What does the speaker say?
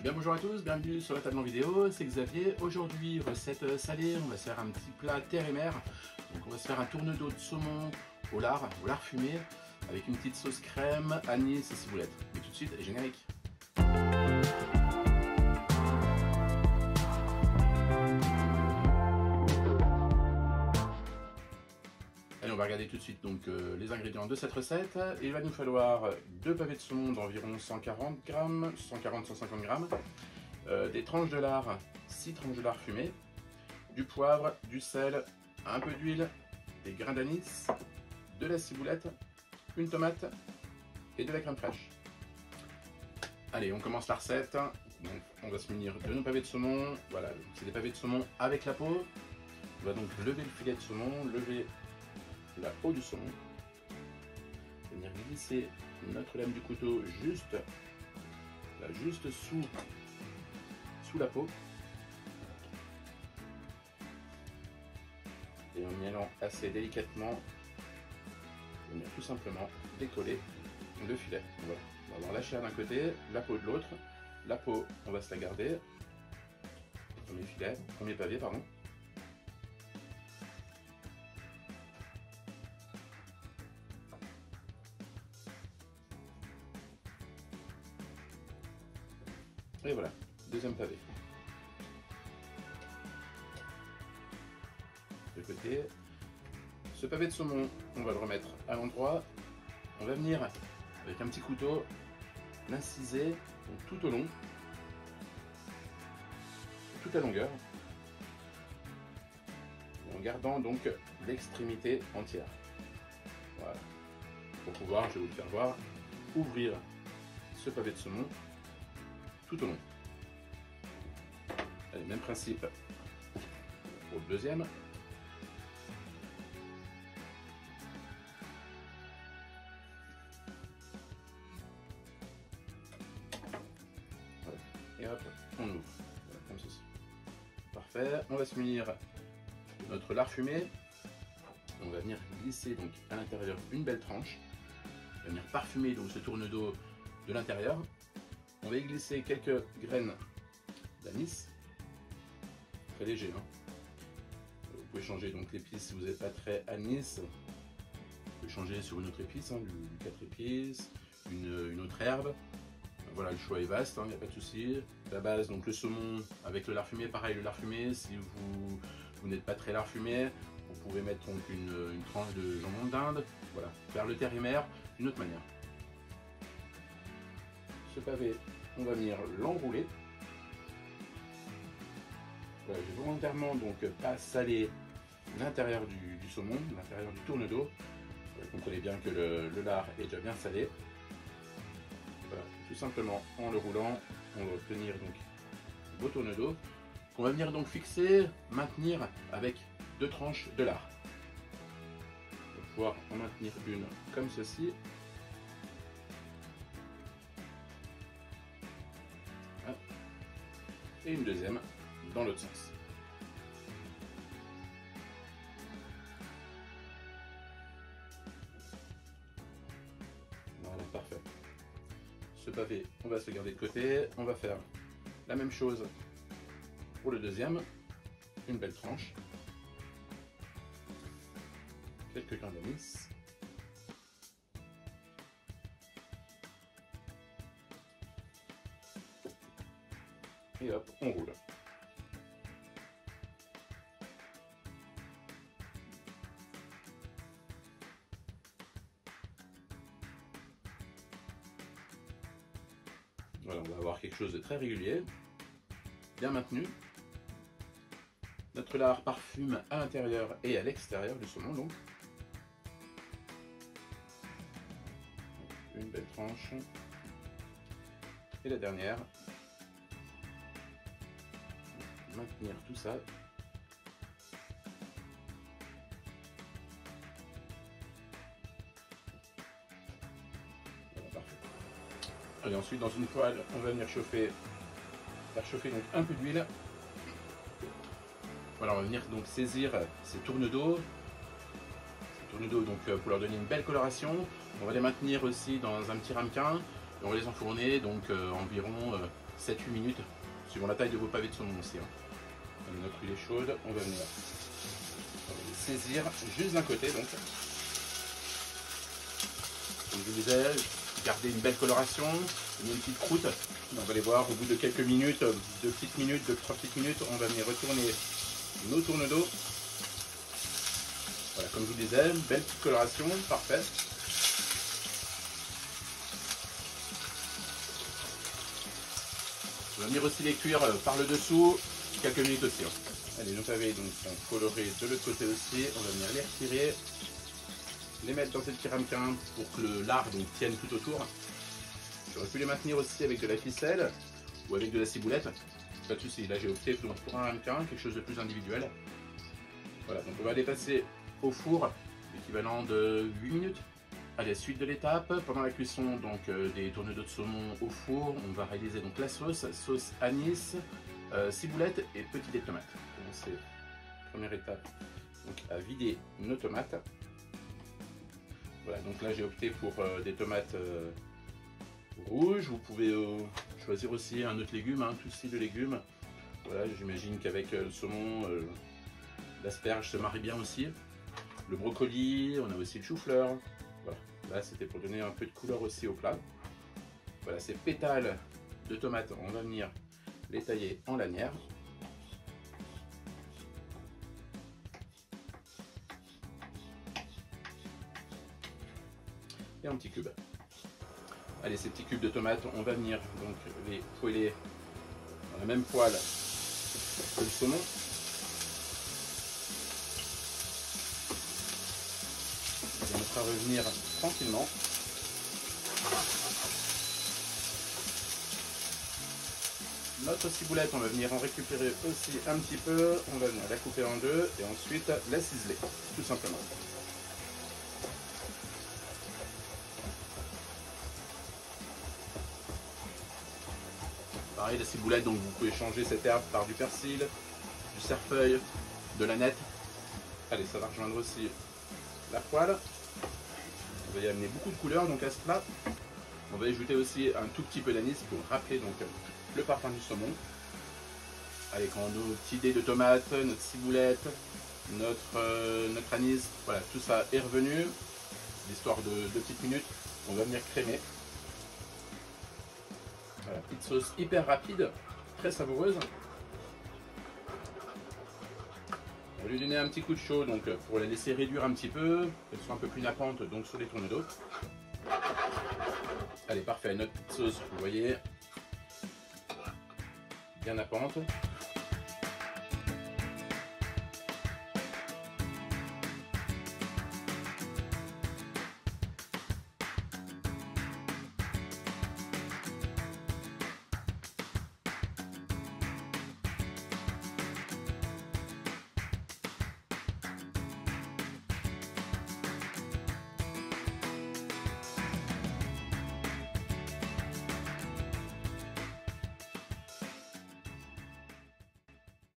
Bien bonjour à tous, bienvenue sur la table en vidéo, c'est Xavier. Aujourd'hui, recette salée, on va se faire un petit plat terre et mer. Donc on va se faire un tourne-dos de saumon au lard fumé, avec une petite sauce crème, anis et ciboulette. Et tout de suite, générique. Allez, on va regarder tout de suite donc, les ingrédients de cette recette. Il va nous falloir 2 pavés de saumon d'environ 140 g, 140-150 g, des tranches de lard, 6 tranches de lard fumé, du poivre, du sel, un peu d'huile, des grains d'anis, de la ciboulette, une tomate et de la crème fraîche. Allez, on commence la recette. Donc, on va se munir de nos pavés de saumon. Voilà, c'est des pavés de saumon avec la peau. On va donc lever le filet de saumon, lever la peau du saumon, venir glisser notre lame du couteau juste sous la peau, et en y allant assez délicatement, venir tout simplement décoller le filet. Voilà. On va avoir la chair d'un côté, la peau de l'autre. La peau, on va se la garder. Premier pavé, pardon. Et voilà, deuxième pavé. De côté, ce pavé de saumon, on va le remettre à l'endroit. On va venir, avec un petit couteau, l'inciser tout au long, toute la longueur, en gardant donc l'extrémité entière. Voilà. Pour pouvoir, je vais vous le faire voir, ouvrir ce pavé de saumon tout au long. Allez, même principe pour le deuxième. Voilà. Et hop, on ouvre. Voilà, comme ceci. Parfait. On va se munir de notre lard fumé. On va venir glisser donc à l'intérieur une belle tranche. On va venir parfumer donc ce tourne-dos de l'intérieur. On va y glisser quelques graines d'anis, très léger. Hein. Vous pouvez changer donc l'épice si vous n'êtes pas très anis. Vous pouvez changer sur une autre épice, hein, du 4 épices, une autre herbe. Voilà, le choix est vaste, il n'y a pas de souci. La base, donc le saumon avec le lard fumé, pareil, le lard fumé. Si vous n'êtes pas très lard fumé, vous pouvez mettre donc une tranche de jambon d'Inde. Voilà, faire le terre et mer d'une autre manière. Ce pavé, on va venir l'enrouler. Voilà, j'ai volontairement donc pas salé l'intérieur du saumon, l'intérieur du tourne-dos. Vous comprenez bien que le lard est déjà bien salé. Voilà, tout simplement en le roulant, on va obtenir donc un beau tourne-dos qu'on va venir donc fixer, maintenir avec 2 tranches de lard. On va pouvoir en maintenir une comme ceci. Et une deuxième dans l'autre sens. Voilà, parfait. Ce pavé, on va se le garder de côté. On va faire la même chose pour le deuxième. Une belle tranche. Quelques grains d'anis. Et hop, on roule. Voilà, on va avoir quelque chose de très régulier, bien maintenu. Notre lard parfume à l'intérieur et à l'extérieur du saumon, donc. Une belle tranche. Et la dernière. Maintenir tout ça. Voilà, parfait. Allez, ensuite dans une poêle, on va venir faire chauffer donc un peu d'huile. Voilà, on va venir donc saisir ces tourne-dos. Donc pour leur donner une belle coloration. On va les maintenir aussi dans un petit ramequin. Et on va les enfourner donc environ 7-8 minutes, suivant la taille de vos pavés de saumon aussi. Hein. Allez, notre huile est chaude, on va venir les saisir juste d'un côté donc. Comme je vous disais, garder une belle coloration, une petite croûte. On va les voir au bout de quelques minutes, 2 petites minutes, 2-3 petites minutes, on va venir retourner nos tournes d'eau. Voilà, comme je vous disais, belle petite coloration, parfait. On va venir aussi les cuire par le dessous, quelques minutes aussi. Hein. Allez, nos pavés donc sont colorés de l'autre côté aussi. On va venir les retirer, les mettre dans ce petit ramequin pour que le lard donc tienne tout autour. J'aurais pu les maintenir aussi avec de la ficelle ou avec de la ciboulette. Pas de souci, là j'ai opté pour un ramequin, quelque chose de plus individuel. Voilà, donc on va les passer au four, l'équivalent de 8 minutes. Allez, suite de l'étape, pendant la cuisson donc, des tourneaux de saumon au four, on va réaliser donc la sauce anis, ciboulette et petits dés de tomates. Commencer, première étape, donc à vider nos tomates. Voilà, donc là j'ai opté pour des tomates rouges. Vous pouvez choisir aussi un autre légume, tout style de légumes. Voilà, j'imagine qu'avec le saumon, l'asperge se marie bien aussi. Le brocoli, on a aussi le chou-fleur. Voilà, là c'était pour donner un peu de couleur aussi au plat. Voilà, ces pétales de tomates, on va venir les tailler en lanières. Et un petit cube. Allez, ces petits cubes de tomates, on va venir donc les poêler dans la même poêle que le saumon. On va faire revenir tranquillement. Notre ciboulette, on va venir en récupérer aussi un petit peu. On va venir la couper en deux et ensuite la ciseler, tout simplement. Pareil, la ciboulette, donc vous pouvez changer cette herbe par du persil, du cerfeuil, de l'aneth. Allez, ça va rejoindre aussi la poêle. On va y amener beaucoup de couleurs donc à ce plat. On va ajouter aussi un tout petit peu d'anis pour rappeler donc le parfum du saumon. Allez, quand nos petits dés de tomates, notre ciboulette, notre anis, voilà, tout ça est revenu, l'histoire de 2 petites minutes, on va venir crémer. Voilà, petite sauce hyper rapide, très savoureuse. On va lui donner un petit coup de chaud donc pour la laisser réduire un petit peu, qu'elle soit un peu plus nappante donc sur les tournées d'eau. Allez, parfait, notre petite sauce, vous voyez, bien nappante.